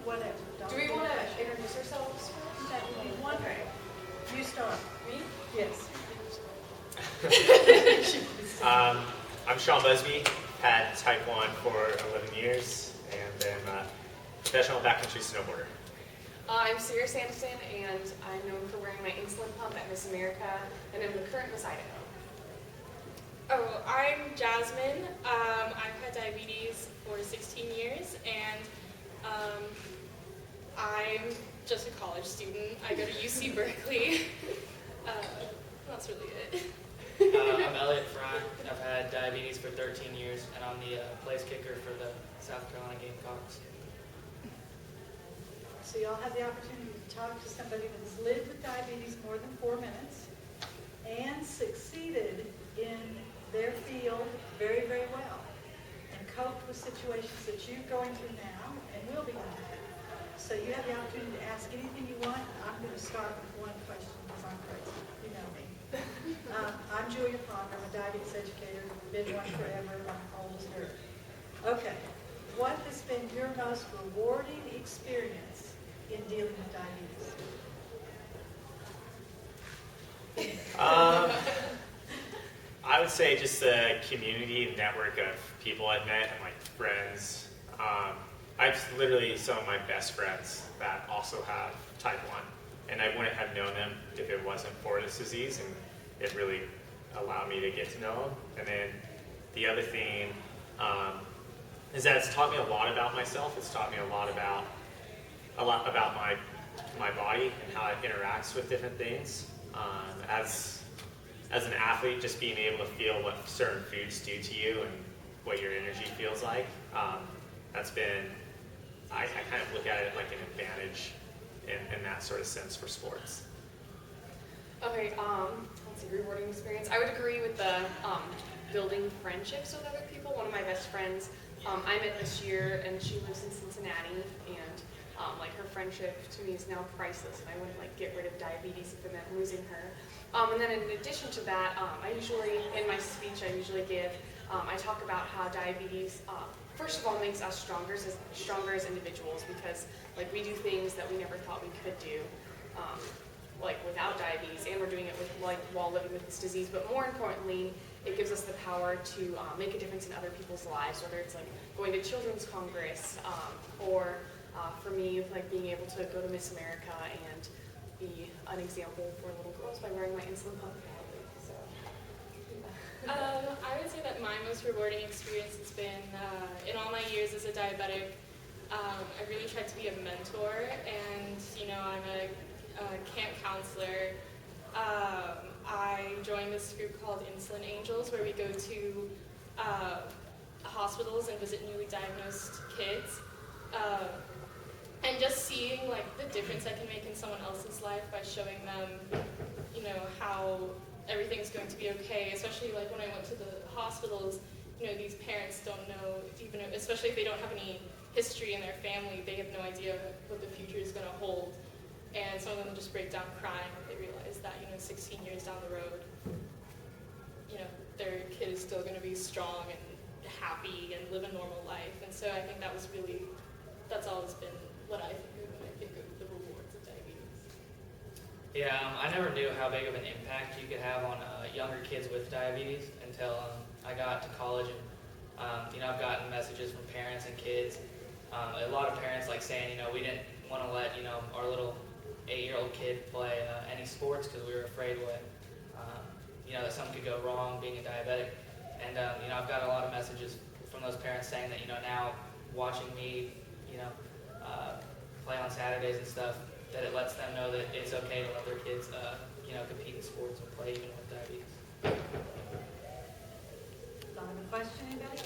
whatever. Don't Do we be want to pressured. introduce ourselves first? That would be wonderful. You start. Me? Yes. I'm Sean Busby, had Type 1 for 11 years, and then professional backcountry snowboarder. I'm Sierra Sandison, and I'm known for wearing my insulin pump at Miss America, and I'm the current Miss Idaho. Oh, I'm Jasmine. I've had diabetes for 16 years, and I'm just a college student. I go to UC Berkeley. That's really it. I'm Elliott Fry. I've had diabetes for 13 years, and I'm the place kicker for the South Carolina Gamecocks. So y'all have the opportunity to talk to somebody that has lived with diabetes more than 4 minutes and succeeded in their field very, very well and coped with situations that you're going through now and will be going through. So you have the opportunity to ask anything you want. I'm going to start with one question because I'm crazy. You know me. I'm Julia Ponder. I'm a diabetes educator. Been one forever. I'm old as dirt. Okay. What has been your most rewarding experience in dealing with diabetes? I would say just the community and network of people I've met and like friends. I've literally some of my best friends that also have Type 1, and I wouldn't have known them if it wasn't for this disease, and it really allowed me to get to know them. And then the other thing is that it's taught me a lot about myself. It's taught me a lot about my body and how it interacts with different things. As an athlete, just being able to feel what certain foods do to you and what your energy feels like, that's been, I kind of look at it like an advantage in that sort of sense for sports. Okay, let's see, rewarding experience. I would agree with the building friendships with other people. One of my best friends, I met this year, and she lives in Cincinnati, and like her friendship to me is now priceless, and I wouldn't like get rid of diabetes if it meant losing her. And then in addition to that, I usually, in my speech I usually give, I talk about how diabetes, first of all, makes us stronger as individuals, because like we do things that we never thought we could do, like without diabetes, and we're doing it with while living with this disease. But more importantly, it gives us the power to make a difference in other people's lives, whether it's like going to Children's Congress, or for me, like being able to go to Miss America and be an example for little girls by wearing my insulin pump. So, I would say that my most rewarding experience has been in all my years as a diabetic. I really tried to be a mentor, and I'm a camp counselor. I joined this group called Insulin Angels, where we go to hospitals and visit newly diagnosed kids. And just seeing like the difference I can make in someone else's life by showing them, how everything's going to be okay. Especially like when I went to the hospitals, these parents don't know, even especially if they don't have any history in their family, they have no idea what the future is going to hold. And some of them just break down crying when they realize that 16 years down the road, their kid is still going to be strong and happy and live a normal life. And so I think that's always been what I think of when I think of the rewards of diabetes. Yeah, I never knew how big of an impact you could have on younger kids with diabetes until I got to college, and I've gotten messages from parents and kids. A lot of parents like saying, we didn't want to let our little 8-year-old kid play any sports because we were afraid that something could go wrong being a diabetic. And I've got a lot of messages from those parents saying that now watching me play on Saturdays and stuff, that it lets them know that it's okay to let their kids compete in sports and play even with diabetes. Another question, anybody?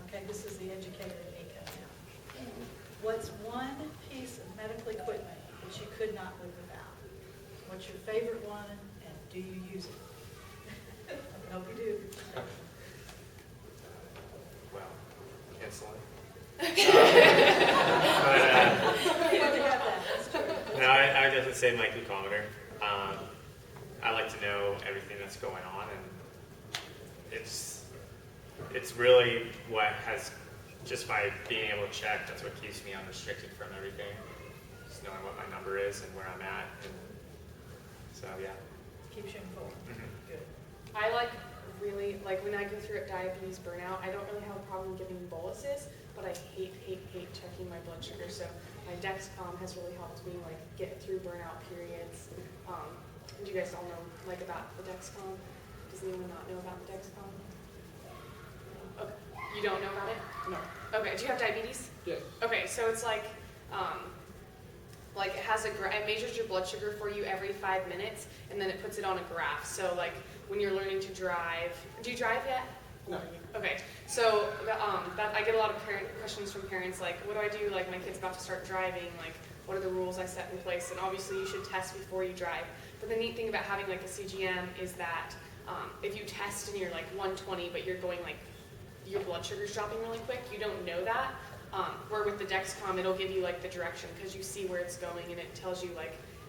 Okay, this is the educated Nika now. What's one piece of medical equipment that you could not live without? What's your favorite one, and do you use it? I hope you do. Well, insulin. No, I would definitely say my glucometer. I like to know everything that's going on, and it's really what has just by being able to check, that's what keeps me unrestricted from everything. Just knowing what my number is and where I'm at. And so, yeah. Keeps you informed. Good. I really when I go through diabetes burnout, I don't really have a problem giving boluses, but I hate checking my blood sugar. So my Dexcom has really helped me get through burnout periods. Do you guys all know about the Dexcom? Does anyone not know about the Dexcom? Okay. You don't know about it? No. Okay. Do you have diabetes? Yeah. Okay. So it's it has it measures your blood sugar for you every 5 minutes, and then it puts it on a graph. So when you're learning to drive, do you drive yet? No. Okay, so I get a lot of questions from parents what do I do? My kid's about to start driving. What are the rules I set in place? And obviously you should test before you drive. But the neat thing about having a CGM is that if you test and you're 120, but you're going your blood sugar's dropping really quick, you don't know that. Where with the Dexcom, it'll give you the direction because you see where it's going and it tells you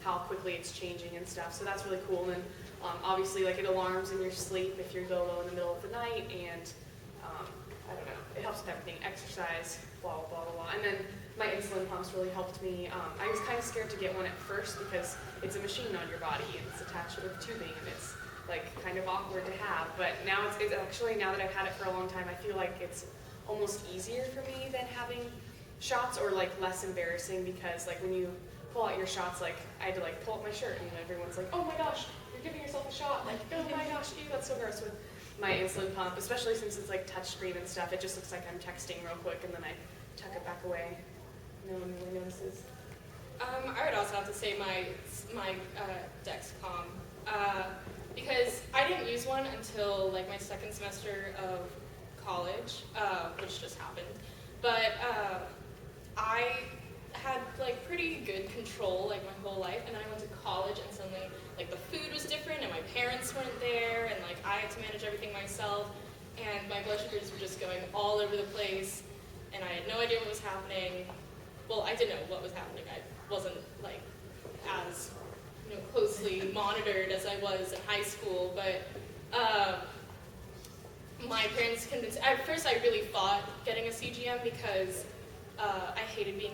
how quickly it's changing and stuff. So that's really cool. And then obviously it alarms in your sleep if you go low in the middle of the night, and I don't know, it helps with everything, exercise, blah, blah, blah, blah. And then my insulin pumps really helped me. I was kind of scared to get one at first because it's a machine on your body and it's attached with tubing and it's kind of awkward to have. But now it's actually, now that I've had it for a long time, I feel like it's almost easier for me than having shots, or less embarrassing, because when you pull out your shots, I had to pull up my shirt and everyone's oh my gosh, you're giving yourself a shot. Oh my gosh, ew, that's so gross. With my insulin pump, especially since it's touchscreen and stuff, it just looks like I'm texting real quick and then I tuck it back away. No one really notices. I would also have to say my Dexcom, because I didn't use one until my second semester of college, which just happened. But I had pretty good control my whole life, and then I went to college and suddenly the food was different and my parents weren't there, and I had to manage everything myself, and my blood sugars were just going all over the place, and I had no idea what was happening. Well, I didn't know what was happening. I wasn't as closely monitored as I was in high school, but my parents convinced. At first, I really fought getting a CGM because I hated being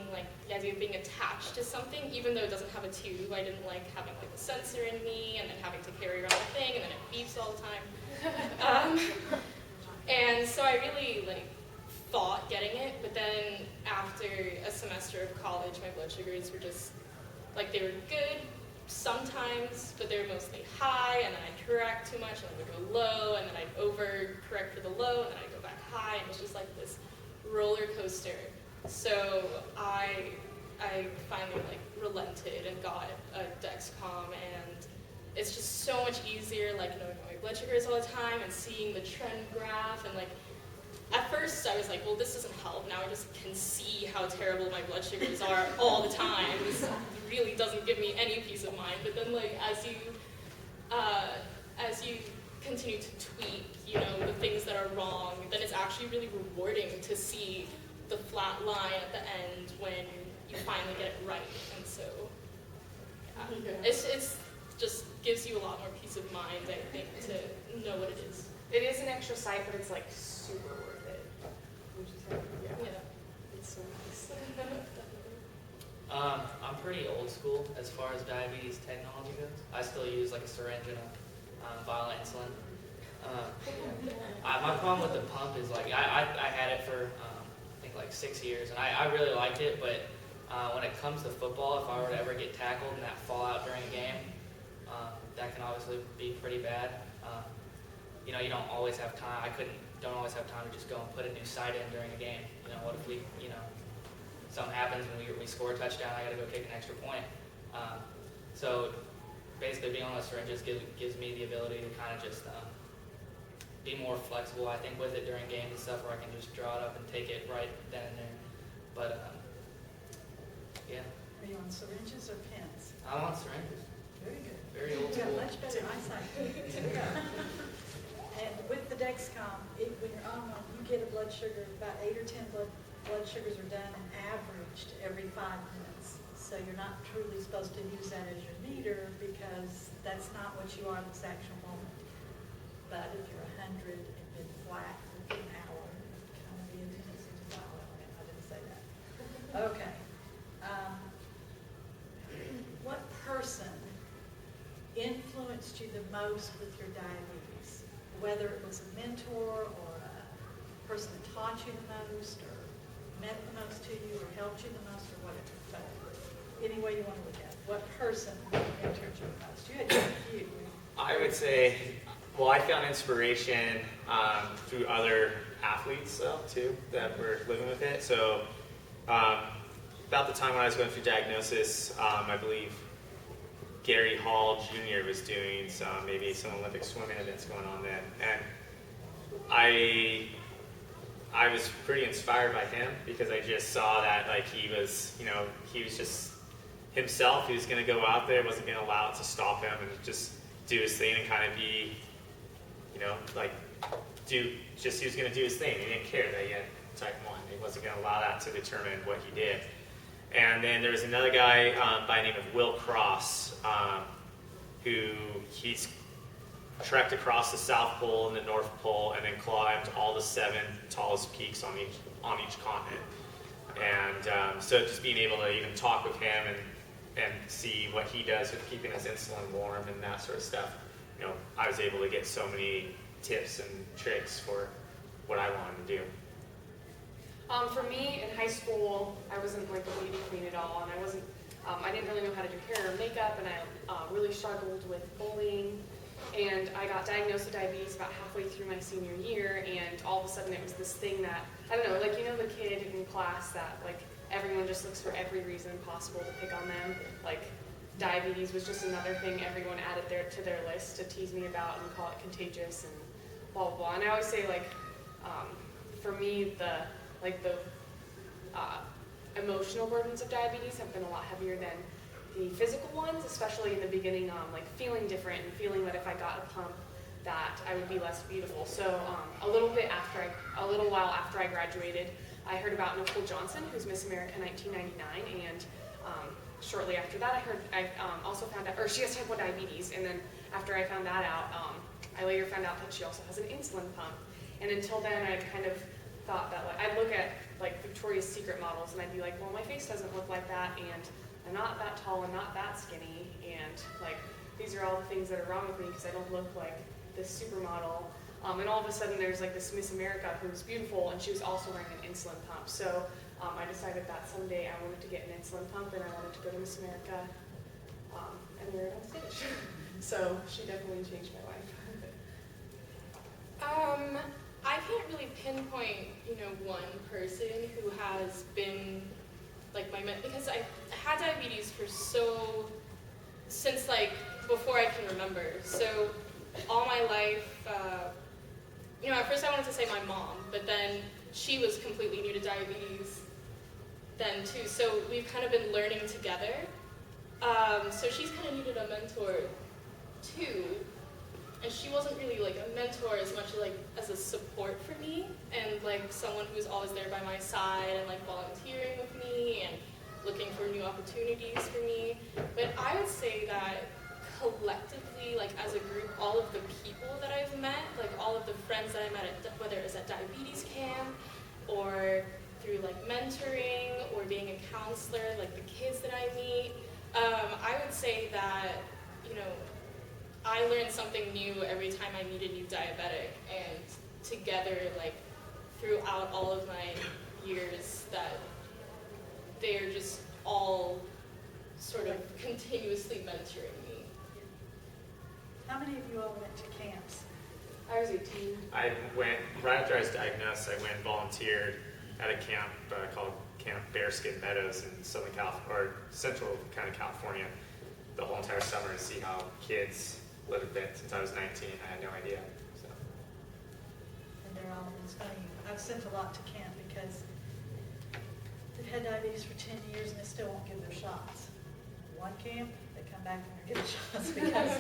the idea of being attached to something, even though it doesn't have a tube. I didn't like having the sensor in me and then having to carry around the thing, and then it beeps all the time. And so I really fought getting it, but then after a semester of college, my blood sugars were just they were good sometimes, but they were mostly high, and then I'd correct too much, and then it would go low, and then I'd over-correct for the low, and then I'd go back high, and it was just this roller coaster. So I finally relented and got a Dexcom, and it's just so much easier knowing what my blood sugar is all the time and seeing the trend graph, and at first I was well, this doesn't help. Now I just can see how terrible my blood sugars are all the time. This really doesn't give me any peace of mind. But then as you continue to tweak, the things that are wrong, then it's actually really rewarding to see the flat line at the end when you finally get it right. And so it's just gives you a lot more peace of mind, I think, to know what it is. It is an extra site, but it's super worth it. Would you say? Yeah. It's so nice. I'm pretty old school as far as diabetes technology goes. I still use a syringe and a vial of insulin. My problem with the pump is I had it for I think 6 years, and I really liked it, but when it comes to football, if I were to ever get tackled and that fall out during a game, that can obviously be pretty bad. You don't always have time. Don't always have time to just go and put a new site in during a game. What if something happens and we score a touchdown, I got to go kick an extra point. So basically being on the syringes gives me the ability to kind of just be more flexible, I think, with it during games and stuff, where I can just draw it up and take it right then and there. But yeah. Are you on syringes or pens? I'm on syringes. Very good. Very old You have school. much better eyesight. And with the Dexcom, when you're on one, you get a blood sugar, about 8 or 10 blood sugars are done and averaged every 5 minutes. So you're not truly supposed to use that as your meter, because that's not what you are at this actual moment. But if you're 100 and been flat for an hour, kind of be in minutes to follow. Okay. What person influenced you the most with your diabetes? Whether it was a mentor or a person that taught you the most or meant the most to you or helped you the most or whatever. But any way you want to look at it. What person mentored you the most? You had quite a few. I would say, well, I found inspiration through other athletes, though, too, that were living with it. So about the time when I was going through diagnosis, I believe Gary Hall Jr. was doing maybe some Olympic swimming events going on then. And I was pretty inspired by him because I just saw that like he was just himself. He was going to go out there, wasn't going to allow it to stop him, and just do his thing and kind of be, he was going to do his thing. He didn't care that he had type 1. He wasn't going to allow that to determine what he did. And then there was another guy by the name of Will Cross, who he's trekked across the South Pole and the North Pole and then climbed all the 7 tallest peaks on each continent. And so just being able to even talk with him and see what he does with keeping his insulin warm and that sort of stuff, I was able to get so many tips and tricks for what I wanted to do. For me, in high school, I wasn't like a lady queen at all, and I didn't really know how to do hair or makeup, and I really struggled with bullying. And I got diagnosed with diabetes about halfway through my senior year, and all of a sudden it was this thing that, I don't know, like the kid in class that like everyone just looks for every reason possible to pick on them. Like diabetes was just another thing everyone added to their list to tease me about and call it contagious and blah blah blah. And I always say like, for me the emotional burdens of diabetes have been a lot heavier than the physical ones, especially in the beginning, like feeling different and feeling that if I got a pump that I would be less beautiful. So a little while after I graduated, I heard about Nicole Johnson, who's Miss America 1999, and shortly after that I also found out, or she has type 1 diabetes, and then after I found that out, I later found out that she also has an insulin pump. And until then I kind of thought that I'd look at like Victoria's Secret models and I'd be like, well, my face doesn't look like that, and I'm not that tall, I'm not that skinny, and like these are all the things that are wrong with me because I don't look like this supermodel. And all of a sudden there's like this Miss America who's beautiful, and she was also wearing an insulin pump. So I decided that someday I wanted to get an insulin pump, and I wanted to go to Miss America and wear it on stage. So she definitely changed my life. I can't really pinpoint, one person who has been like because I had diabetes since like before I can remember. So all my life, at first I wanted to say my mom, but then she was completely new to diabetes then too. So we've kind of been learning together. So she's kind of needed a mentor too. And she wasn't really like a mentor as much like as a support for me, and like someone who was always there by my side and like volunteering with me and looking for new opportunities for me. But I would say that collectively, like as a group, all of the people that I've met, like all of the friends that I met, whether it was at diabetes camp or through like mentoring or being a counselor, like the kids that I meet, I would say that, I learned something new every time I meet a new diabetic, and together, like, throughout all of my years, that they're just all sort of continuously mentoring me. How many of you all went to camps? I was 18. I went, right after I was diagnosed, I went and volunteered at a camp called Camp Bearskin Meadows in Southern California, or Central kind of California, the whole entire summer to see how kids lived a bit. Since I was 19, I had no idea. So. And they're all, it's funny, I've sent a lot to camp because they've had diabetes for 10 years and they still won't give their shots. One camp, they come back and they're getting shots because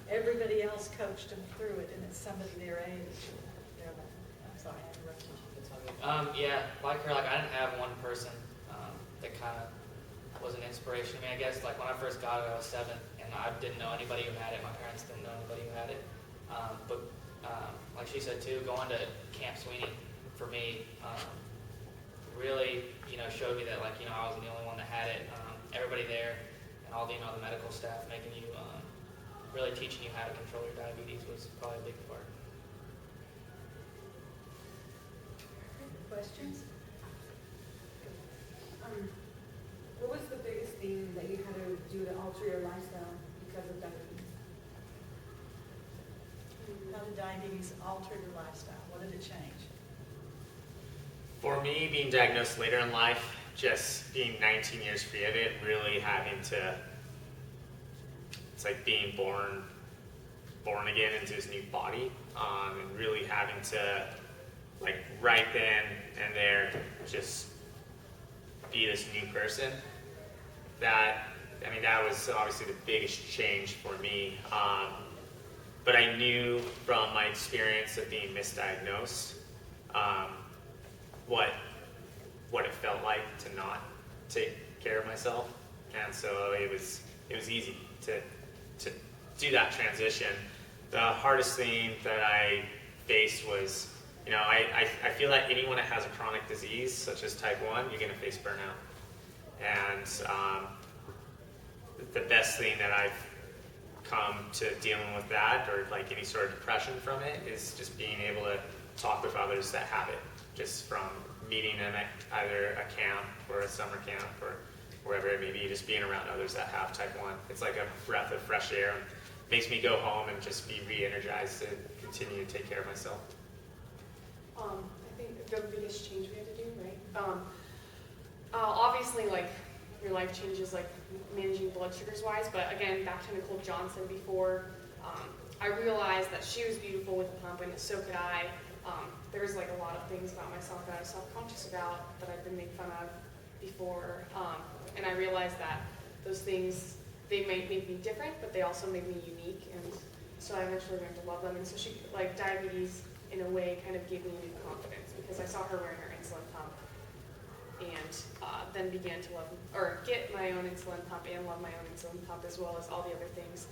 everybody else coached them through it, and it's somebody their age. They're like, I'm sorry, I interrupted you. Yeah, like her, I didn't have one person that kind of was an inspiration to me. I guess like when I first got it, I was 7, and I didn't know anybody who had it. My parents didn't know anybody who had it. But like she said too, going to Camp Sweeney for me really, showed me that, I wasn't the only one that had it. Everybody there and all the, the medical staff making you, really teaching you how to control your diabetes was probably a big part. Questions? What was the biggest thing that you had to do to alter your lifestyle because of diabetes? How did diabetes alter your lifestyle? What did it change? For me, being diagnosed later in life, just being 19 years free of it, really having to, it's like being born again into this new body, and really having to, like, right then and there, just be this new person. That was obviously the biggest change for me. But I knew from my experience of being misdiagnosed, what it felt like to not take care of myself, and so it was easy to do that transition. The hardest thing that I faced was, I feel like anyone that has a chronic disease such as type 1, you're going to face burnout. And the best thing that I've come to dealing with that, or like any sort of depression from it, is just being able to talk with others that have it, just from meeting them at either a camp or a summer camp or wherever it may be, just being around others that have type 1. It's like a breath of fresh air. It makes me go home and just be re-energized to continue to take care of myself. I think the biggest change we had to do, right? Obviously, like, your life changes, like, managing blood sugars wise, but again, back to Nicole Johnson before, I realized that she was beautiful with a pump, and so could I. There was, like, a lot of things about myself that I was self-conscious about, that I'd been made fun of before, and I realized that those things, they made me different, but they also made me unique, and so I eventually learned to love them. And so diabetes, in a way, kind of gave me new confidence, because I saw her wearing her insulin pump, and then began to get my own insulin pump and love my own insulin pump, as well as all the other things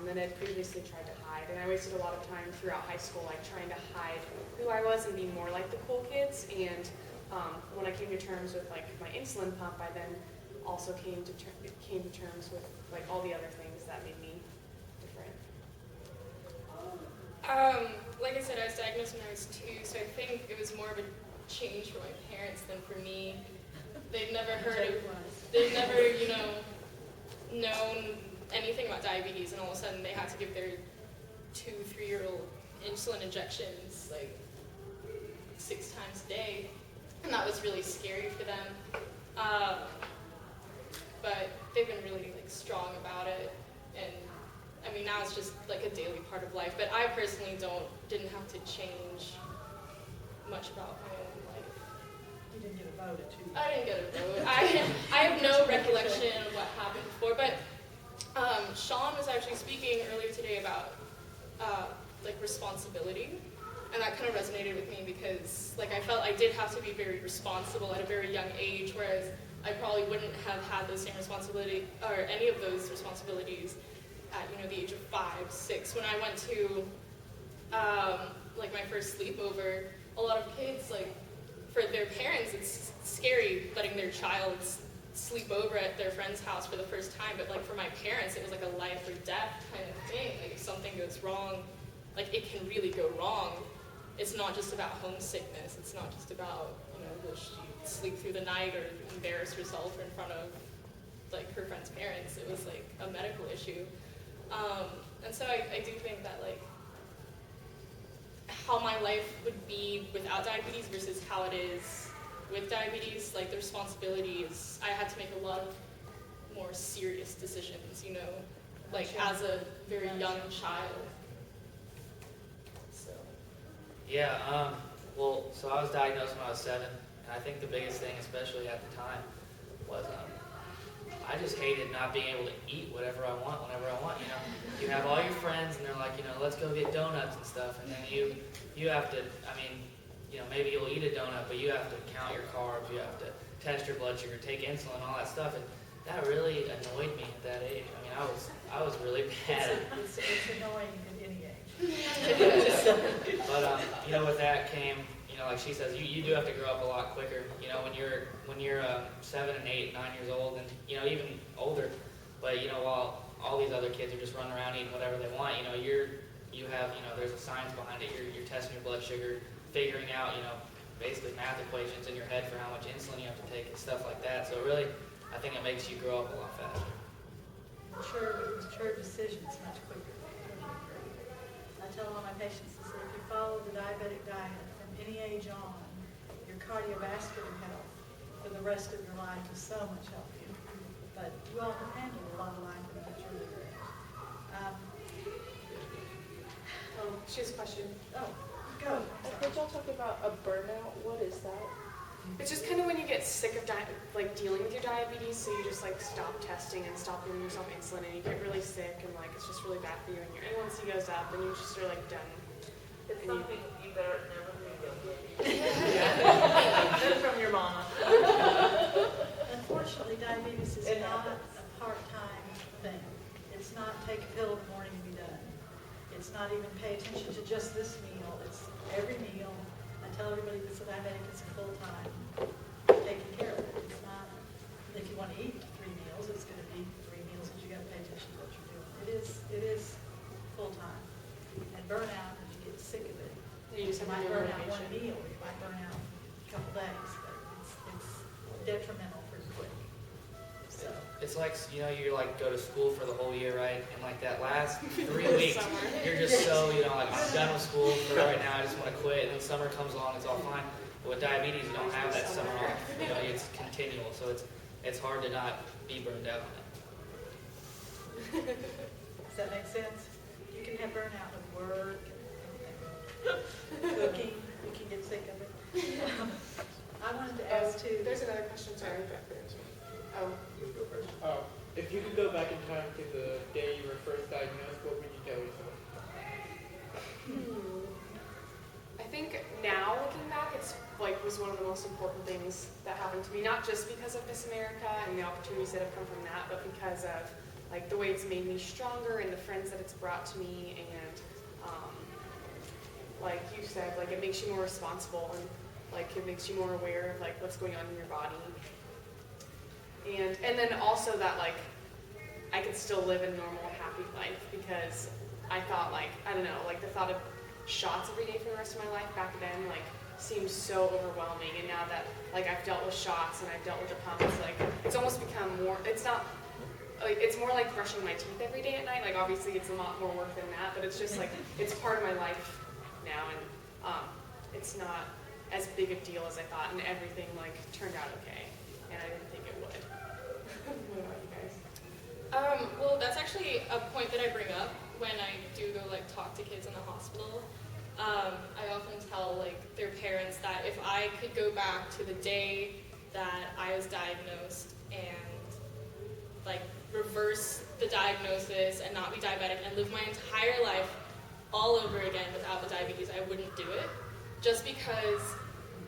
that I'd previously tried to hide. And I wasted a lot of time throughout high school, like, trying to hide who I was and be more like the cool kids. And when I came to terms with, like, my insulin pump, I then also came to terms with, like, all the other things that made me different. Like I said, I was diagnosed when I was 2, so I think it was more of a change for my parents than for me. They'd never known anything about diabetes, and all of a sudden they had to give their 2-3-year-old insulin injections, like, 6 times a day, and that was really scary for them. But they've been really, like, strong about it, and I mean, now it's just like a daily part of life. But I personally didn't have to change much about my own life. You didn't get a vote at 2. I didn't get a vote. I have no recollection of what happened before. But Sean was actually speaking earlier today about like, responsibility, and that kind of resonated with me, because, like, I felt I did have to be very responsible at a very young age, whereas I probably wouldn't have had the same responsibility or any of those responsibilities at, the age of 5, 6. When I went to like, my first sleepover, a lot of kids, like, for their parents, it's scary letting their child sleep over at their friend's house for the first time, but, like, for my parents, it was like a life or death kind of thing. Like, if something goes wrong, like, it can really go wrong. It's not just about homesickness. It's not just about, will she sleep through the night or embarrass herself in front of, like, her friend's parents. It was, like, a medical issue. And so I do think that, like, how my life would be without diabetes versus how it is with diabetes, like, the responsibility is, I had to make a lot of more serious decisions, like, as a very young child. So. Yeah, so I was diagnosed when I was 7, and I think the biggest thing, especially at the time, was I just hated not being able to eat whatever I want, whenever I want, You have all your friends, and they're like, let's go get donuts and stuff, and then you have to, maybe you'll eat a donut, but you have to count your carbs, you have to test your blood sugar, take insulin, all that stuff, and that really annoyed me at that age. I was really bad. It's annoying at any age. But, with that came, like she says, you do have to grow up a lot quicker. When you're 7 and 8, 9 years old, and even older, but while all these other kids are just running around eating whatever they want, you have there's a science behind it. You're testing your blood sugar, figuring out basically math equations in your head for how much insulin you have to take and stuff like that. So really, I think it makes you grow up a lot faster. Mature decisions much quicker. I tell all my patients, I say, if you follow the diabetic diet from any age on, your cardiovascular health for the rest of your life is so much healthier. But you all can handle a lot of life at a much earlier age. She has a question. Oh, go. I heard y'all talk about a burnout. What is that? It's just kind of when you get sick of dealing with your diabetes, so you just stop testing and stop giving yourself insulin, and you get really sick, and it's just really bad for you, and your A1C goes up, and you just are done. It's and something you better never revisit. Learn from your mama. Unfortunately, diabetes is not a part-time thing. It's not take a pill in the morning and be done. It's not even pay attention to just this meal. It's every meal. I tell everybody that's a diabetic, it's a full-time taking care of it. It's not, if you want to eat 3 meals, it's going to be 3 meals, but you got to pay attention to what you're doing. It is full-time. And burnout, if you get sick of it, You just you have might to burn out motivation. 1 meal, you might burn out a couple days, but it's detrimental pretty quick. So, It's like, you go to school for the whole year, right? And that last 3 weeks, Summer. you're just so, I'm done with school for right now, I just want to quit. And then summer comes along, it's all fine. But with diabetes, you don't have that summer off. It's continual, so it's hard to not be burned out on it. does that make sense? You can have burnout with work, and cooking, you can get sick of it. I wanted to ask too. There's another question, sorry. Oh, If you could go back in time to the day you were first diagnosed, what would you tell yourself? I think now looking back, it's was one of the most important things that happened to me, not just because of Miss America and the opportunities that have come from that, but because of the way it's made me stronger and the friends that it's brought to me, and like you said, it makes you more responsible, and it makes you more aware of what's going on in your body, and then also that I could still live a normal, happy life, because I thought I don't know, the thought of shots every day for the rest of my life back then seemed so overwhelming, and now that I've dealt with shots and I've dealt with the pumps, it's almost become more, it's not, it's more like brushing my teeth every day at night. Obviously it's a lot more work than that, but it's just it's part of my life now, and it's not as big a deal as I thought, and everything turned out okay, and I didn't think it would. What about you guys? Well, that's actually a point that I bring up when I do go talk to kids in the hospital. I often tell their parents that if I could go back to the day that I was diagnosed and reverse the diagnosis and not be diabetic and live my entire life all over again without the diabetes, I wouldn't do it. Just because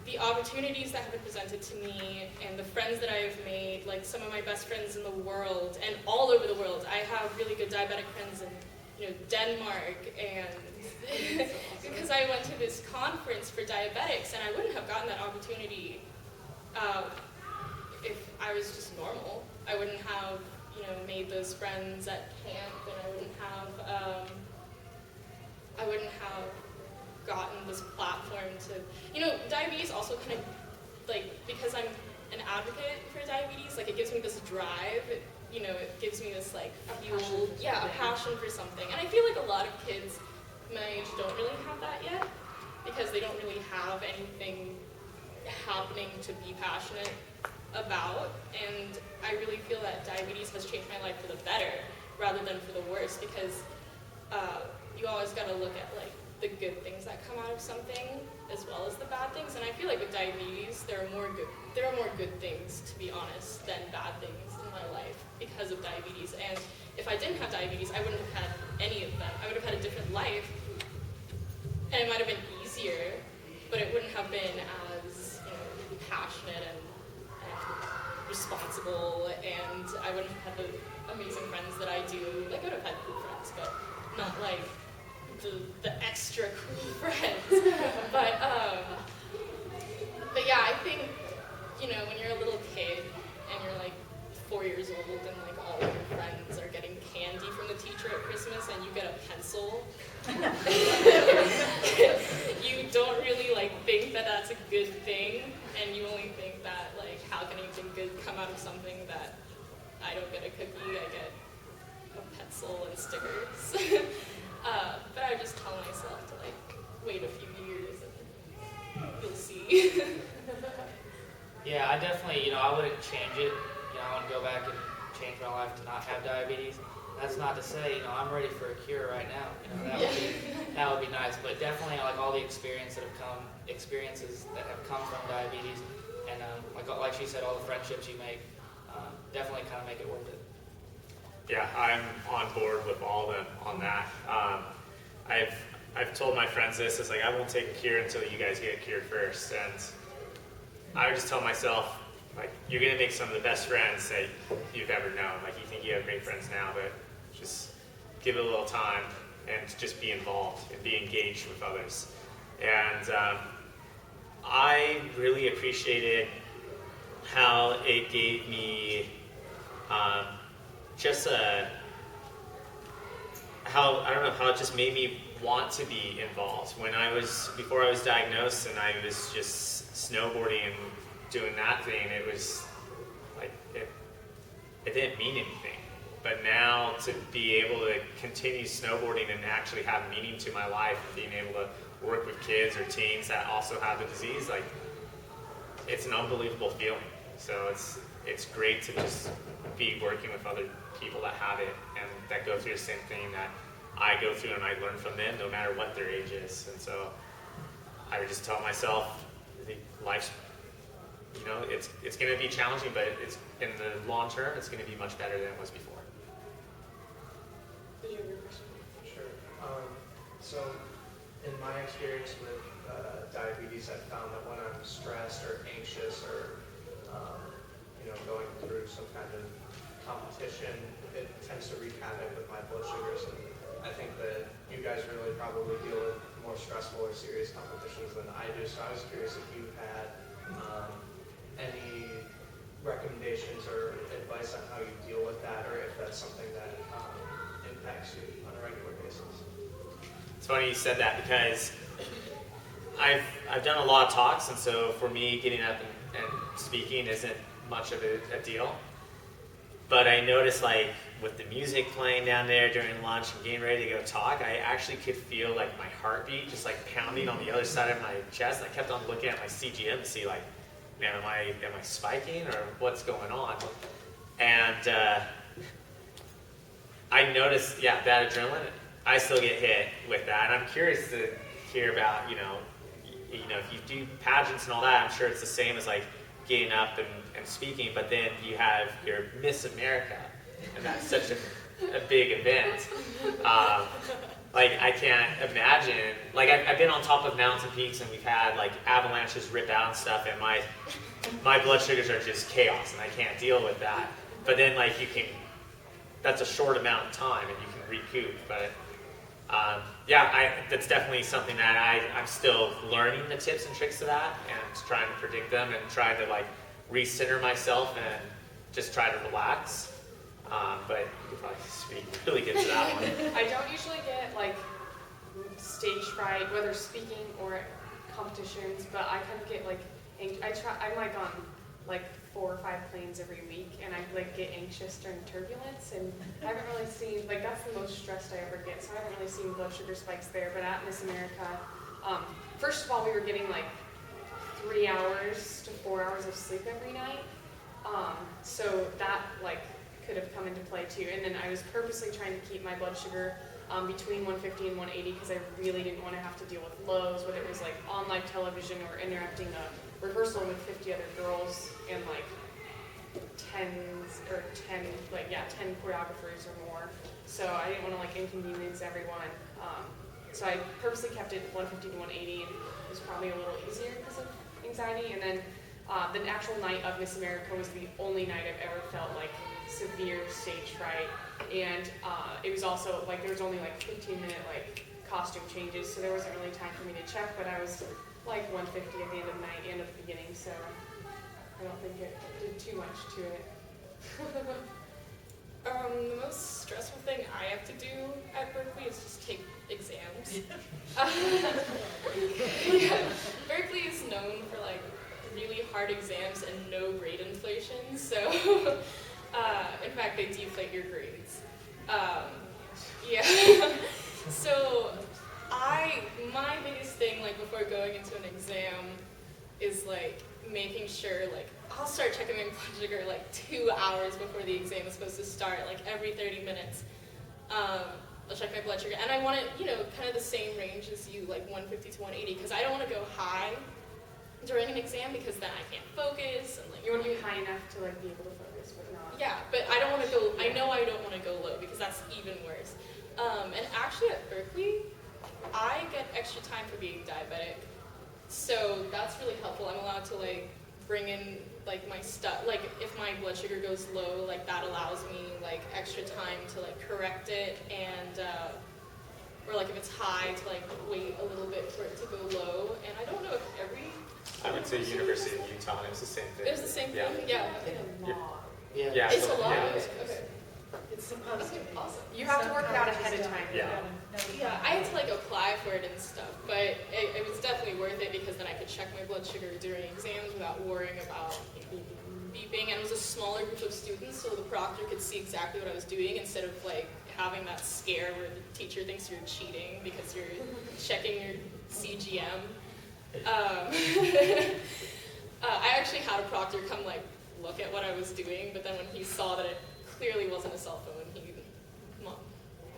the opportunities that have been presented to me and the friends that I have made, some of my best friends in the world and all over the world. I have really good diabetic friends in Denmark, and because I went to this conference for diabetics, and I wouldn't have gotten that opportunity if I was just normal. I wouldn't have made those friends at camp, and I wouldn't have gotten this platform to, diabetes also kind of, because I'm an advocate for diabetes, it gives me this drive, it gives me this, fuel, a passion for something. And I feel a lot of kids my age don't really have that yet, because they don't really have anything happening to be passionate about, and I really feel that diabetes has changed my life for the better, rather than for the worse, because you always got to look at, the good things that come out of something as well as the bad things. And I feel with diabetes, there are more good things, to be honest, than bad things in my life because of diabetes. And if I didn't have diabetes, I wouldn't have had any of them. I would have had a different life, and it might have been easier, but it wouldn't have been as passionate and responsible, and I wouldn't have had the amazing friends that I do. I would have had cool friends, but not the extra cool friends. But think, when you're a little kid and you're like 4 years old and like all of your friends are getting candy from the teacher at Christmas and you get a pencil, you don't really like think that that's a good thing, and you only think that like how can anything good come out of something that I don't get a cookie, I get a pencil and stickers. But I just tell myself to like wait a few years and you'll see. Yeah, I definitely, I wouldn't change it. I want to go back and change my life to not have diabetes. That's not to say, I'm ready for a cure right now. That would be nice. But definitely, like all the experiences that have come from diabetes, and like she said, all the friendships you make, definitely kind of make it worth it. Yeah, I'm on board with all of them on that. I've told my friends this, it's like I won't take a cure until you guys get cured first. And I would just tell myself, like, you're gonna make some of the best friends that you've ever known. Like, you think you have great friends now, but just give it a little time and just be involved and be engaged with others. And I really appreciated how it gave me how it just made me want to be involved. Before I was diagnosed and I was just snowboarding and doing that thing, it was like, it didn't mean anything. But now to be able to continue snowboarding and actually have meaning to my life, and being able to work with kids or teens that also have the disease, like, it's an unbelievable feeling. So it's great to just be working with other people that have it and that go through the same thing that I go through, and I learn from them no matter what their age is. And so I would just tell myself, I think life's, it's going to be challenging, but it's in the long term, it's going to be much better than it was before. Did you have your question? Sure. So in my experience with diabetes, I've found that when I'm stressed or anxious or going through some kind of competition, it tends to wreak havoc with my blood sugars. And I think that you guys really probably deal with more stressful or serious competitions than I do. So I was curious if you had any recommendations or advice on how you deal with that, or if that's something that impacts you on a regular basis. It's funny you said that, because I've done a lot of talks, and so for me, getting up and speaking isn't much of a deal. But I noticed, like, with the music playing down there during lunch and getting ready to go talk, I actually could feel like my heartbeat just like pounding on the other side of my chest. I kept on looking at my CGM to see, like, man, am I spiking or what's going on? And I noticed, that adrenaline, I still get hit with that. And I'm curious to hear about, if you do pageants and all that, I'm sure it's the same as like getting up and speaking, but then you have your Miss America, and that's such a big event. Like, I can't imagine, like, I've been on top of mountains and peaks, and we've had like avalanches rip out and stuff, and my blood sugars are just chaos, and I can't deal with that. But then, like, that's a short amount of time, and you can recoup. But that's definitely something that I'm still learning the tips and tricks of that, and trying to predict them, and trying to like recenter myself and just try to relax. But you could probably speak really good to that one. I don't usually get like stage fright, whether speaking or at competitions, but I kind of get like, I'm like on like 4 or 5 planes every week, and I like get anxious during turbulence, and I haven't really seen, like, that's the most stressed I ever get, so I haven't really seen blood sugar spikes there. But at Miss America, first of all, we were getting like 3 hours to 4 hours of sleep every night, so that like could have come into play too. And then I was purposely trying to keep my blood sugar between 150 and 180, because I really didn't want to have to deal with lows, whether it was like on live television or interrupting a rehearsal with 50 other girls and like 10 choreographers or more. So I didn't want to like inconvenience everyone. So I purposely kept it 150 to 180, and it was probably a little easier because of anxiety. And then the actual night of Miss America was the only night I've ever felt like severe stage fright. And it was also like there was only like 15-minute like costume changes, so there wasn't really time for me to check. But I was like 150 at the end of the night and at the beginning, so I don't think it did too much to it. The most stressful thing I have to do at Berkeley is just take exams. Yeah. Berkeley is known for like really hard exams and no grade inflation, so in fact they deflate your grades. Yeah. So my biggest thing like before going into an exam is like making sure like I'll start checking my blood sugar like 2 hours before the exam is supposed to start, like every 30 minutes. I'll check my blood sugar, and I want it, kind of the same range as you, like 150 to 180, because I don't want to go high during an exam because then I can't focus and like You want to be high enough to like be able to focus, but not. yeah, but I don't want to go. I know I don't want to go low because that's even worse. And actually at Berkeley, I get extra time for being diabetic, so that's really helpful. I'm allowed to like bring in like my stuff. Like if my blood sugar goes low, like that allows me like extra time to like correct it, and or like if it's high to like wait a little bit for it to go low. And I don't know if every. I went to University of Utah, and it was the same thing. It was the same Yeah. thing. Yeah. Yeah. Yeah, It's so- a lot. yeah. Okay. It's supposed to be. Awesome. You have to work it out Some ahead of colleges time. don't. You Yeah. gotta know Yeah, time. I had to like apply for it and stuff, but it was definitely worth it because then I could check my blood sugar during exams without worrying about beeping. And it was a smaller group of students, so the proctor could see exactly what I was doing instead of like having that scare where the teacher thinks you're cheating because you're checking your CGM. I actually had a proctor come like look at what I was doing, but then when he saw that it clearly wasn't a cell phone, he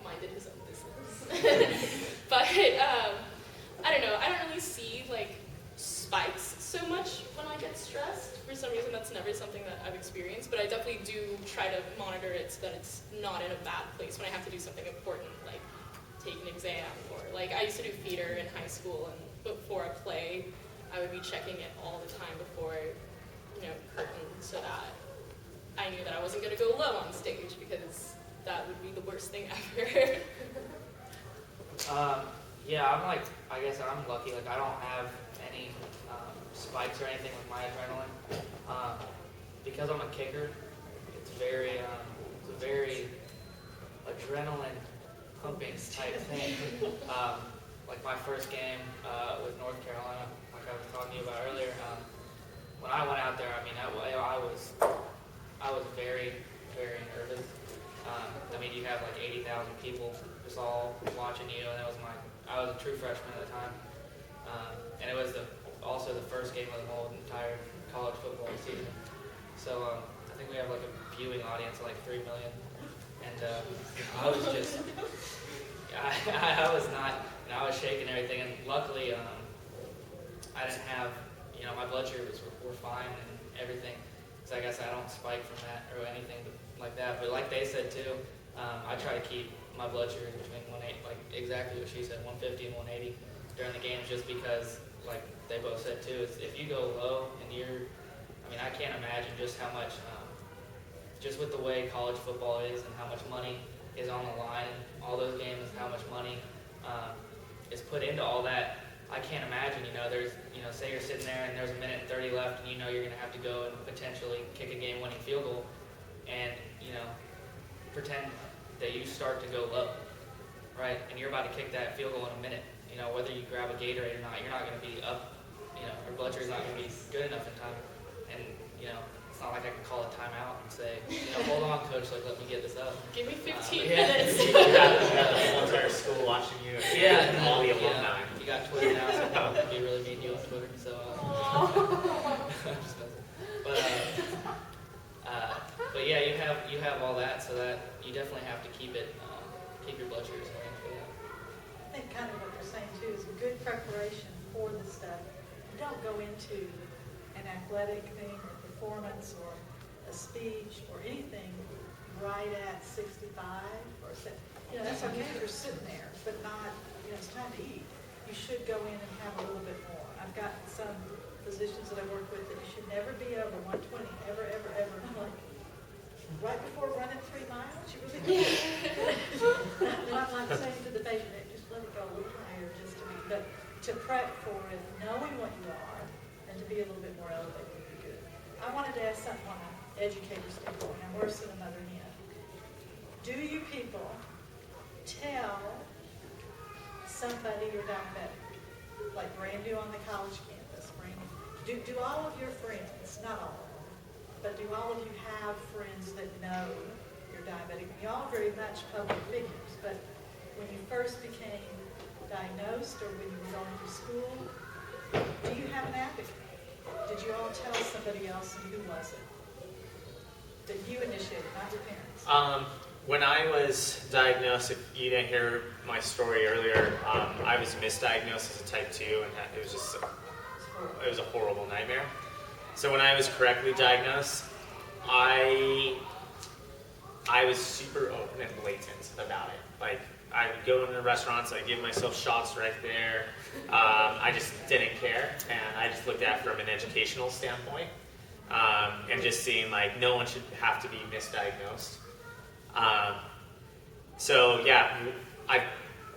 minded his own business. But I don't know. I don't really see like spikes so much when I get stressed. For some reason, that's never something that I've experienced. But I definitely do try to monitor it so that it's not in a bad place when I have to do something important, like take an exam, or like I used to do theater in high school, and before a play, I would be checking it all the time before, curtain, so that I knew that I wasn't going to go low on stage because that would be the worst thing ever. Yeah, I guess I'm lucky. Like, I don't have any spikes or anything with my adrenaline. Because I'm a kicker, it's a very adrenaline pumping type thing. Like my first game with North Carolina, like I was talking to you about earlier, when I went out there, I mean, I was very, very nervous. I mean, you have like 80,000 people just all watching you, and I was a true freshman at the time, and it was also the first game of the whole entire college football season. So I think we have like a viewing audience of like 3 million, and I was just, I was not, I was shaking everything, and luckily I didn't have, my blood sugars were fine and everything. So I guess I don't spike from that or anything like that. But like they said too, I try to keep my blood sugars between 180, like exactly what she said, 150 and 180 during the games, just because, like they both said too, if you go low and I can't imagine just how much, just with the way college football is and how much money is on the line and all those games, how much money is put into all that. I can't imagine, there's, say you're sitting there and there's a minute and 30 left and you're going to have to go and potentially kick a game-winning field goal and, pretend that you start to go low, right? And you're about to kick that field goal in a minute. Whether you grab a Gatorade or not, you're not going to be up, your blood sugar's not going to be good enough in time. And, it's not like I can call a timeout and say, hold on, coach, like, let me get this up. Give me 15 Yeah. minutes. You have the whole entire school watching you. Yeah, And all the alumni. You got Twitter now, so people can be really mean to you on Twitter. So, I'm just messing. But yeah, you have all that, so that you definitely have to keep your blood sugars going for that. I think kind of what you're saying too is a good preparation for the stuff. You don't go into an athletic thing or performance or a speech or anything right at 65 or 70. That's okay if you're sitting there, but not, it's time to eat. You should go in and have a little bit more. I've got some physicians that I work with that you should never be over 120, ever, ever, ever. And I'm like, right before running 3 miles, you really do. Not like saying to the patient, just let it go a little higher just to be, but to prep for it, knowing what educator standpoint, I'm worse than a mother hen. Do you people tell somebody you're diabetic? Like brand new on the college campus, brand new. Do all of your friends, not all of them, but do all of you have friends that know you're diabetic? You all are very much public figures, but when you first became diagnosed or when you were going through school, do you have an advocate? Did you all tell somebody else, and who was it? That you initiated, not your parents. When I was diagnosed, if you didn't hear my story earlier, I was misdiagnosed as a type 2, and it was just it was a horrible nightmare. So when I was correctly diagnosed, I was super open and blatant about it. Like, I would go into restaurants, I'd give myself shots right there. I just didn't care, and I just looked at it from an educational standpoint, and just seeing like no one should have to be misdiagnosed. So yeah,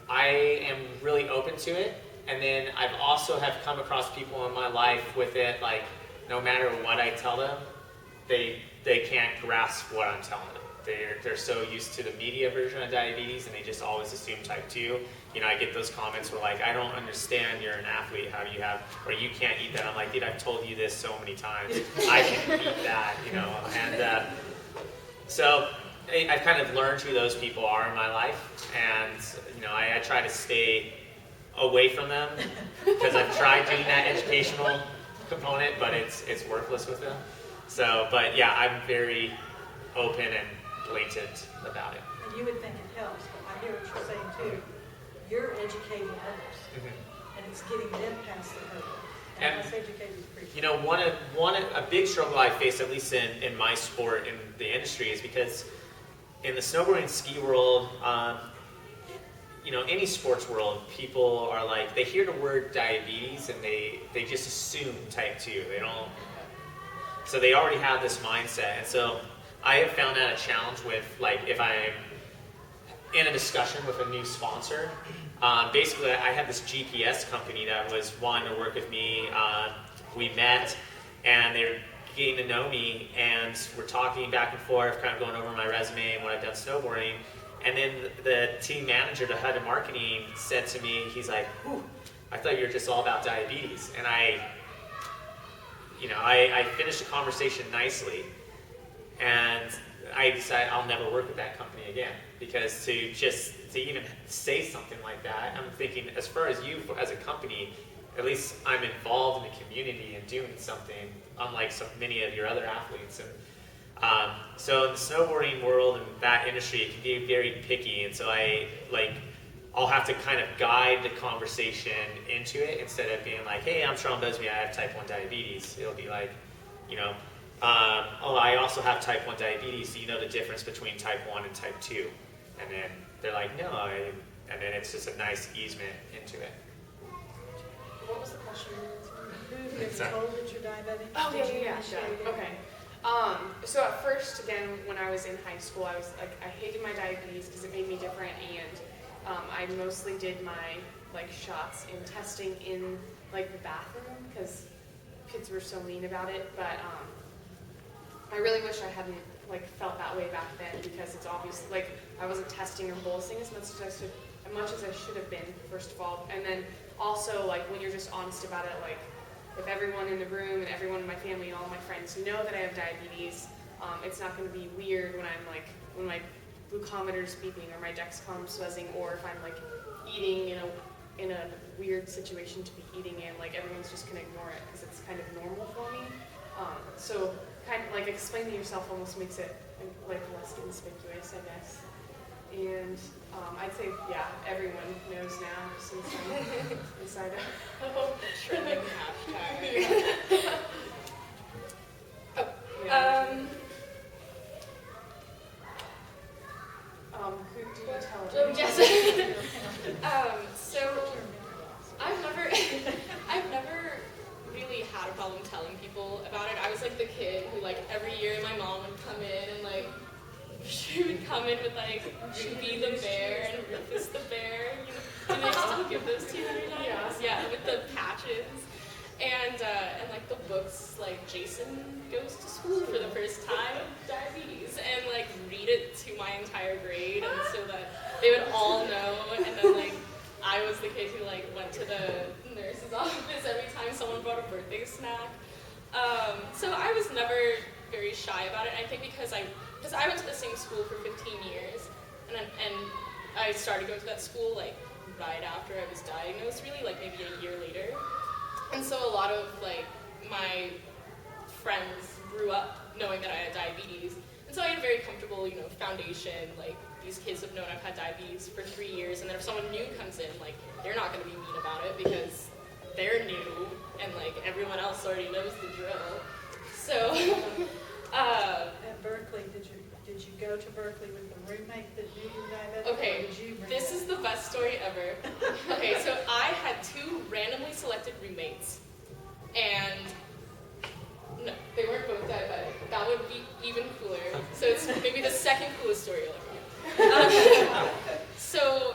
I am really open to it, and then I've also have come across people in my life with it, like no matter what I tell them, they can't grasp what I'm telling them. They're so used to the media version of diabetes, and they just always assume type 2. You know, I get those comments where like, I don't understand, you're an athlete, how do you have, or you can't eat that. I'm like, dude, I've told you this so many times. I can eat that, you know. And so I've kind of learned who those people are in my life, and you know, I try to stay away from them because I've tried doing that educational component, but it's worthless with them. So, but yeah, I'm very open and blatant about it. And you would think it helps, but I hear what you're saying too. You're educating others, and it's getting them past the hurdle. And us educators appreciate. You know, a big struggle I face, at least in my sport, in the industry, is because in the snowboarding ski world, you know, any sports world, people are like, they hear the word diabetes and they just assume type 2. They don't, so they already have this mindset. And so I have found that a challenge with, like, if I'm in a discussion with a new sponsor, basically I had this GPS company that was wanting to work with me. We met, and they're getting to know me, and we're talking back and forth, kind of going over my resume and what I've done snowboarding. And then the team manager, the head of marketing, said to me, he's like, "Whew, I thought you were just all about diabetes." And I finished the conversation nicely, and I decided I'll never work with that company again, because to even say something like that, I'm thinking, as far as you as a company, at least I'm involved in the community and doing something, unlike so many of your other athletes. And so in the snowboarding world and that industry, it can be very picky, and so I'll have to kind of guide the conversation into it instead of being like, "Hey, I'm Sean Busby, I have type 1 diabetes." It'll be like, you know, "Oh, I also have type 1 diabetes, so you know the difference between type 1 and type 2. And then they're like, "No," and then it's just a nice easement into it. What was the question? Who have you told that you're diabetic? Oh, Did you yeah. initiate it? Okay. So at first, again, when I was in high school, I was like, I hated my diabetes because it made me different, and I mostly did my like shots and testing in like the bathroom because kids were so mean about it. But I really wish I hadn't like felt that way back then, because it's obvious like I wasn't testing or bolstering as much as I should have been, first of all, and then also like when you're just honest about it, like if everyone in the room and everyone in my family and all my friends know that I have diabetes, it's not going to be weird when I'm like, when my glucometer's beeping or my Dexcom's buzzing, or if I'm like eating in a weird situation to be eating in, like everyone's just going to ignore it because it's kind of normal for me. So kind of like explaining yourself almost makes it like less conspicuous, I guess. And I'd say, yeah, everyone knows now since I'm inside of Trending hashtag. who do you tell? Yes. So I've never really had a problem telling people about it. I was like the kid who like every year my mom would come in and like she would come in with like Ruby the bear and Rufus the bear. And they still give those to you every night. Yeah, with the patches. And And like the books, like Jason goes to school for the first time with diabetes, and like read it to my entire grade, and so that they would all know. And then like I was the kid who like went to the nurse's office every time someone brought a birthday snack. So I was never very shy about it. I think because I went to the same school for 15 years, and I started going to that school like right after I was diagnosed, really, like maybe a year later. And so a lot of like my friends grew up knowing that I had diabetes, and so I had a very comfortable, foundation. Like these kids have known I've had diabetes for 3 years, and then if someone new comes in, like they're not going to be mean about it because they're new, and like everyone else already knows the drill. So, At Berkeley, did you go to Berkeley with the roommate that knew you were diabetic? Okay, or did you bring this it? is the best story ever. Okay, so I had 2 randomly selected roommates, and no, they weren't both diabetic. That would be even cooler. So it's maybe the second coolest story you'll ever hear. So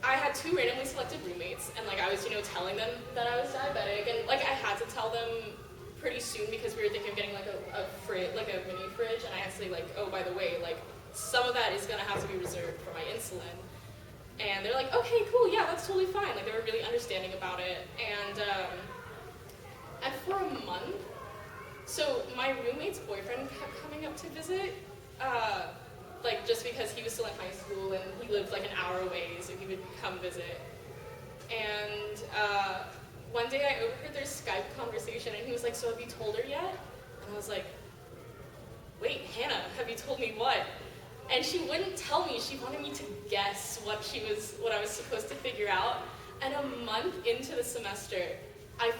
I had 2 randomly selected roommates, and like I was, telling them that I was diabetic, and like I had to tell them pretty soon because we were thinking of getting like a mini fridge, and I had to say like, oh, by the way, like some of that is gonna have to be reserved for my insulin. And they're like, okay, cool, yeah, that's totally fine. Like they were really understanding about it, and for a month, so my roommate's boyfriend kept coming up to visit, like just because he was still in high school and he lived like an hour away, so he would come visit. And one day I overheard their Skype conversation, and he was like, so have you told her yet? And I was like, wait, Hannah, have you told me what? And she wouldn't tell me. She wanted me to guess what I was supposed to figure out. And a month into the semester, it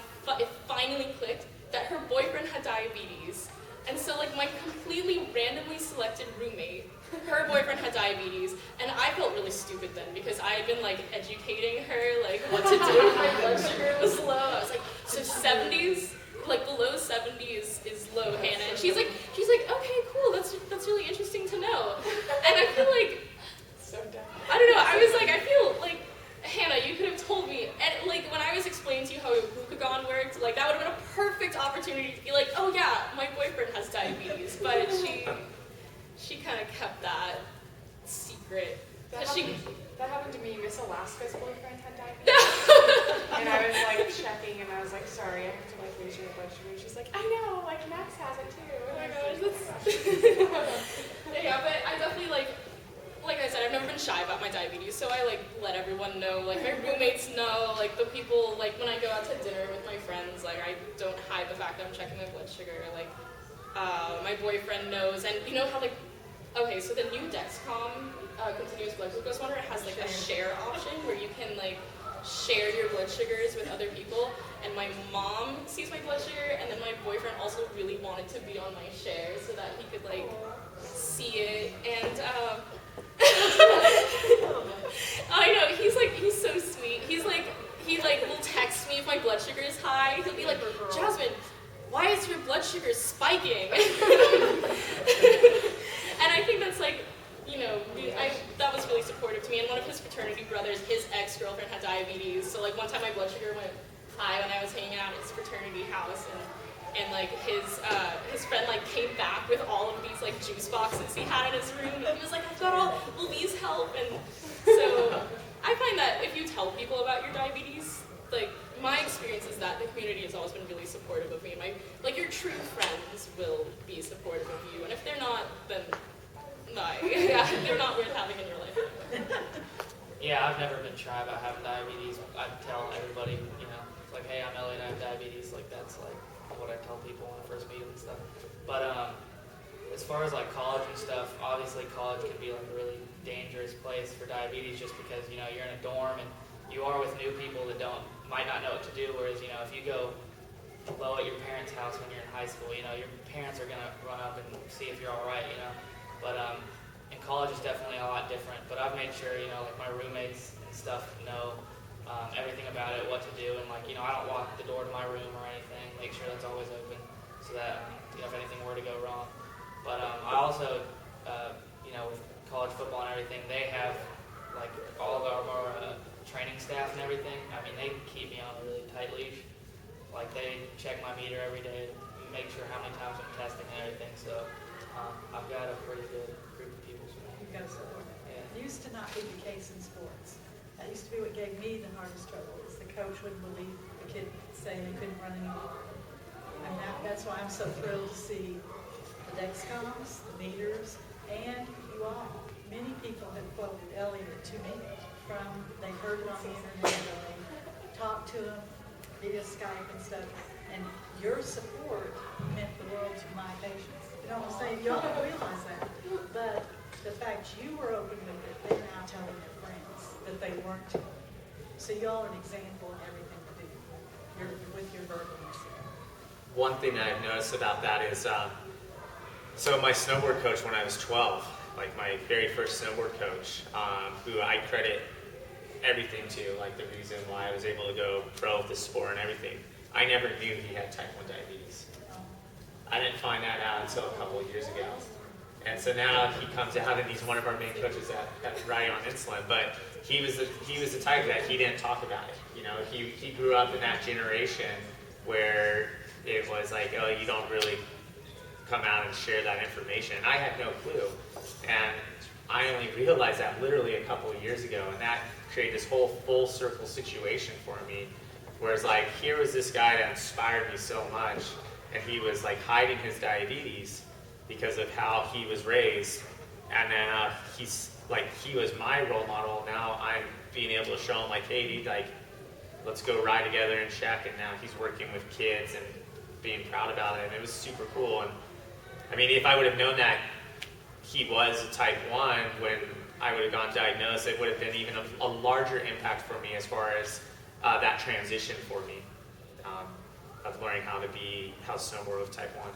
finally clicked that her boyfriend had diabetes. And so like my completely randomly selected roommate, her boyfriend had diabetes, and I felt really stupid then because I had been like educating her like what to do if my blood sugar was low. I was like, so 70s, like below 70 is low, Hannah. And she's like, okay, cool, that's really interesting to know. And I feel like, So dumb. I don't know, I was like, I feel like, Hannah, you could have told me. And like when I was explaining to you how glucagon worked, like that would have been a perfect opportunity to be like, oh yeah, my boyfriend has diabetes. But she kind of kept that secret. That 'Cause happened to me. Miss Alaska's boyfriend had diabetes. And I was like checking, and I was like, sorry, I have to like raise your blood sugar. She's like, I know, like Max has it too. Oh my gosh, yeah, but I definitely like I said, I've never been shy about my diabetes, so I like let everyone know, like my roommates know, like the people, like when I go out to dinner with my friends, like I don't hide the fact that I'm checking my blood sugar, like my boyfriend knows, and you know how like, okay, so the new Dexcom continuous blood glucose monitor has like a share option where you can like share your blood sugars with other people, and my mom sees my blood sugar, and then my boyfriend also really wanted to be on my share so that he could like see it, and I know, he's so sweet. He will text me if my blood sugar is high. He'll be like, Jasmine, why is your blood sugar spiking? And I think that's like, that was really supportive to me. And one of his fraternity brothers, his ex-girlfriend had diabetes. So like one time my blood sugar went high when I was hanging out at his fraternity house, and like his friend like came back with all of these like juice boxes he had in his room, and he was like, I've got all, will these help? And so I find that if you tell people about your diabetes, like my experience is that the community has always been really supportive of me. Your true friends will be supportive of you, and if they're not, then they're not worth having in your life. Yeah, I've never been shy about having diabetes. I tell everybody, like, hey, I'm Elliot, I have diabetes. Like, that's like what I tell people when I first meet them and stuff. But as far as like college and stuff, obviously college can be like a really dangerous place for diabetes just because, you're in a dorm and you are with new people that might not know what to do. Whereas, if you go low at your parents' house when you're in high school, your parents are going to run up and see if you're all right, But in college is definitely a lot different. But I've made sure, like my roommates and stuff know everything about it, what to do, and like, I don't lock the door to my room or anything. Make sure that's always open so that, if anything were to go wrong. But I also, with college football and everything, they have like all of our training staff and everything. I mean, they keep me on a really tight leash. like they check my meter every day, make sure how many times I'm testing and everything. So I've got a pretty good group of people. You've got to support that. Yeah. It used to not be the case in sports. That used to be what gave me the hardest trouble, is the coach wouldn't believe the kid saying they couldn't run anymore. And that's why I'm so thrilled to see the Dexcoms, the meters, and you all. Many people have quoted Elliott to me from, they heard it on the internet, or they talked to him via Skype and stuff. And your support meant the world to my patients. You know what I'm saying? Y'all don't realize that. But the fact you were open with it, they're now telling their friends that they weren't. So y'all are an example in everything you do. You're with your verbal. One thing that I've noticed about that is, so my snowboard coach when I was 12, like my very first snowboard coach, who I credit everything to, like the reason why I was able to go pro with the sport and everything, I never knew he had type 1 diabetes. I didn't find that out until a couple of years ago. And so now he comes out and he's one of our main coaches at Riding on Insulin, but he was the type that he didn't talk about it. You know, he grew up in that generation where it was like, oh, you don't really come out and share that information. I had no clue. And I only realized that literally a couple of years ago, and that created this whole full circle situation for me. Whereas like, here was this guy that inspired me so much, and he was like hiding his diabetes because of how he was raised. And now he was my role model. Now I'm being able to show him like, hey dude, like, let's go ride together in Czech. And now he's working with kids and being proud about it. And it was super cool. And I mean, if I would have known that he was a type 1 when I would have gone diagnosed, it would have been even a larger impact for me as far as that transition for me of learning how to snowboard with type 1.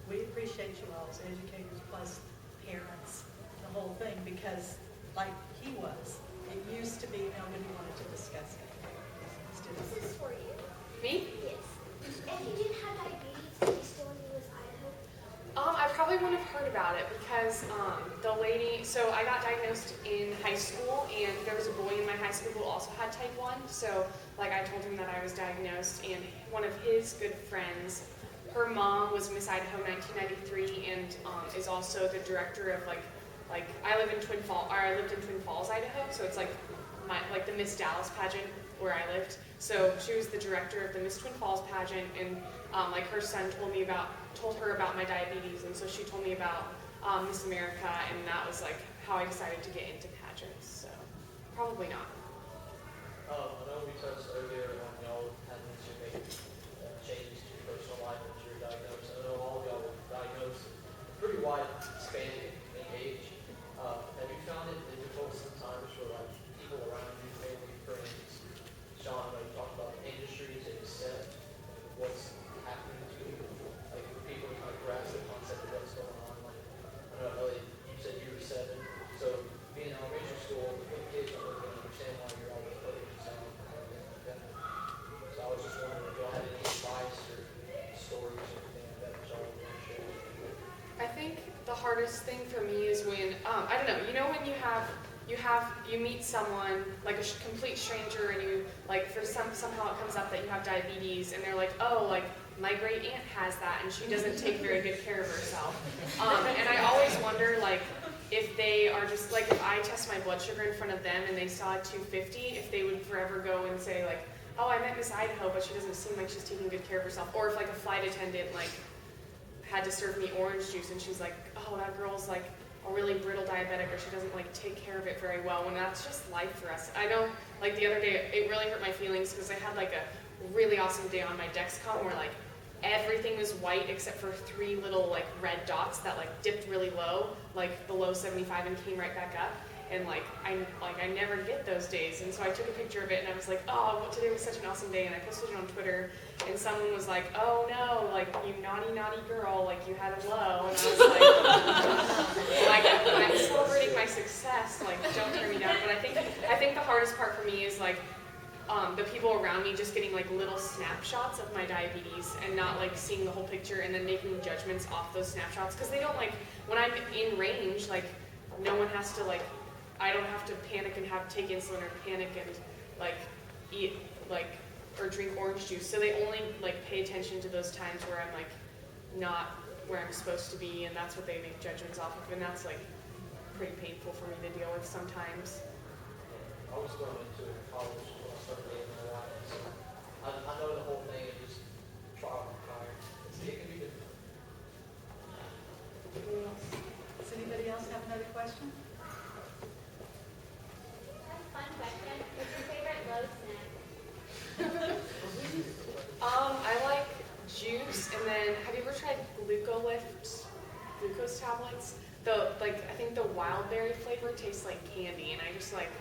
We appreciate you all as educators, plus parents, the whole thing, because like he was, it used to be nobody wanted to discuss it. This is for you. Me? Yes. If you didn't have diabetes, would you still want to use Idaho? I probably wouldn't have heard about it because the lady, so I got diagnosed in high school, and there was a boy in my high school who also had type 1. So like I told him that I was diagnosed, and one of his good friends, her mom was Miss Idaho 1993 and is also the director of like I lived in Twin Falls, Idaho. So it's like the Miss Dallas pageant where I lived. So she was the director of the Miss Twin Falls pageant, and like her son told her about my diabetes, and so she told me about Miss America, and that was like how I decided to get into pageants. So probably not. I know we touched earlier on y'all had mentioned making changes to your personal life once you were diagnosed. I know all of y'all were diagnosed pretty wide span in age. Have you found it difficult sometimes for like people around you, family, friends? Sean, like you talked about industries that you set, what's happening to you, like people kind of grasp the concept of what's going on. Like I know Elliot, you said you were 7, so being in elementary school, the kids don't really understand why you're always putting yourself and things like that. So I was just wondering if y'all had any advice or stories or anything like that y'all would want to share. I think the hardest thing for me is when I don't know. You know when you meet someone like a complete stranger, and you like somehow it comes up that you have diabetes, and they're like, oh, like my great aunt has that, and she doesn't take very good care of herself. And I always wonder like if they are just like, if I test my blood sugar in front of them and they saw 250, if they would forever go and say like, oh, I met Miss Idaho, but she doesn't seem like she's taking good care of herself. Or if like a flight attendant like had to serve me orange juice and she's like, oh, that girl's like a really brittle diabetic, or she doesn't like take care of it very well, when that's just life for us. I know like the other day it really hurt my feelings because I had like a really awesome day on my Dexcom where like everything was white except for 3 little like red dots that like dipped really low, like below 75 and came right back up. And like I never get those days, and so I took a picture of it and I was like, oh, today was such an awesome day, and I posted it on Twitter, and someone was like, oh no, like you naughty girl, like you had a low, and I was like, I'm celebrating my success, like don't turn me down. But I think the hardest part for me is like the people around me just getting like little snapshots of my diabetes and not like seeing the whole picture and then making judgments off those snapshots, because they don't like, when I'm in range, like no one has to like, I don't have to panic and take insulin or panic and like eat like or drink orange juice. So they only like pay attention to those times where I'm like not where I'm supposed to be, and that's what they make judgments off of, and that's like pretty painful for me to deal with sometimes. I was going into college when I started dating my wife, so I know the whole thing is just trial and fire. It can be different. Does anybody else have another question? Fun question. What's your favorite low snack? I like juice, and then have you ever tried glucose tablets? I think the wild berry flavor tastes like candy, and I just like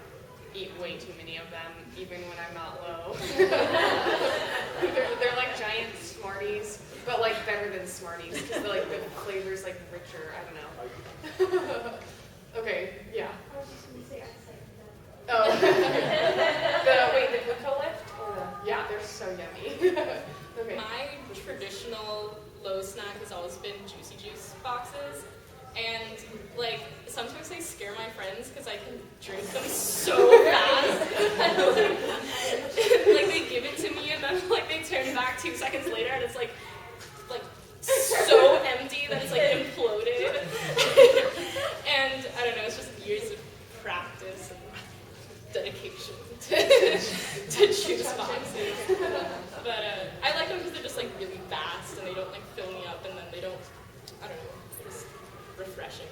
eat way too many of them, even when I'm not low. they're like giant Smarties, but like better than Smarties because the flavor's like richer. I don't know. Okay, yeah. I was just going to say I Oh, the Gluco Lift? Yeah, they're so yummy. Okay. My traditional low snack has always been Juicy Juice boxes. And, like, sometimes they scare my friends because I can drink them so fast. Like, they give it to me and then, like, they turn back 2 seconds later and it's, like so empty that it's, like, imploded. And, I don't know, it's just years of practice and dedication to juice boxes. But, I like them because they're just, like, really fast and they don't, like, fill me up and then they don't, I don't know, they're just refreshing.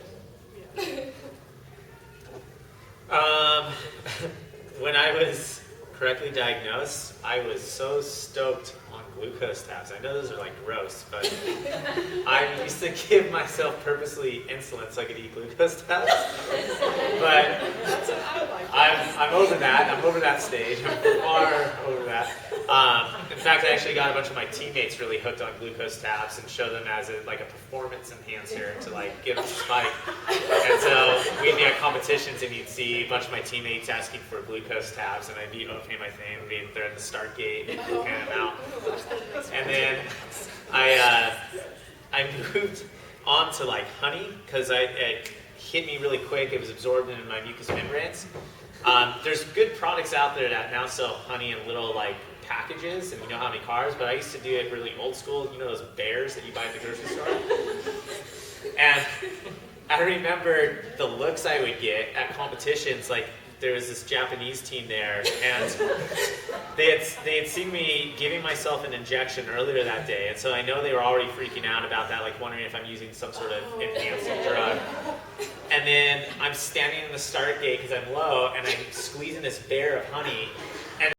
When I was correctly diagnosed, I was so stoked on glucose tabs. I know those are like gross, but I used to give myself purposely insulin so I could eat glucose tabs. But I'm over that. I'm over that stage. I'm far over that. In fact, I actually got a bunch of my teammates really hooked on glucose tabs and showed them as a performance enhancer to like give them a spike. And so we'd be at competitions and you'd see a bunch of my teammates asking for glucose tabs, and I'd be okay my thing. They're at the start gate and hand them out. And then I moved on to like honey because it hit me really quick. It was absorbed into my mucous membranes. There's good products out there that now sell honey in little like packages, and you know how many carbs, but I used to do it really old school. You know those bears that you buy at the grocery store? And I remember the looks I would get at competitions. Like there was this Japanese team there, and they had seen me giving myself an injection earlier that day, and so I know they were already freaking out about that, like wondering if I'm using some sort of enhancing drug. And then I'm standing in the start gate because I'm low, and I'm squeezing this bear of honey,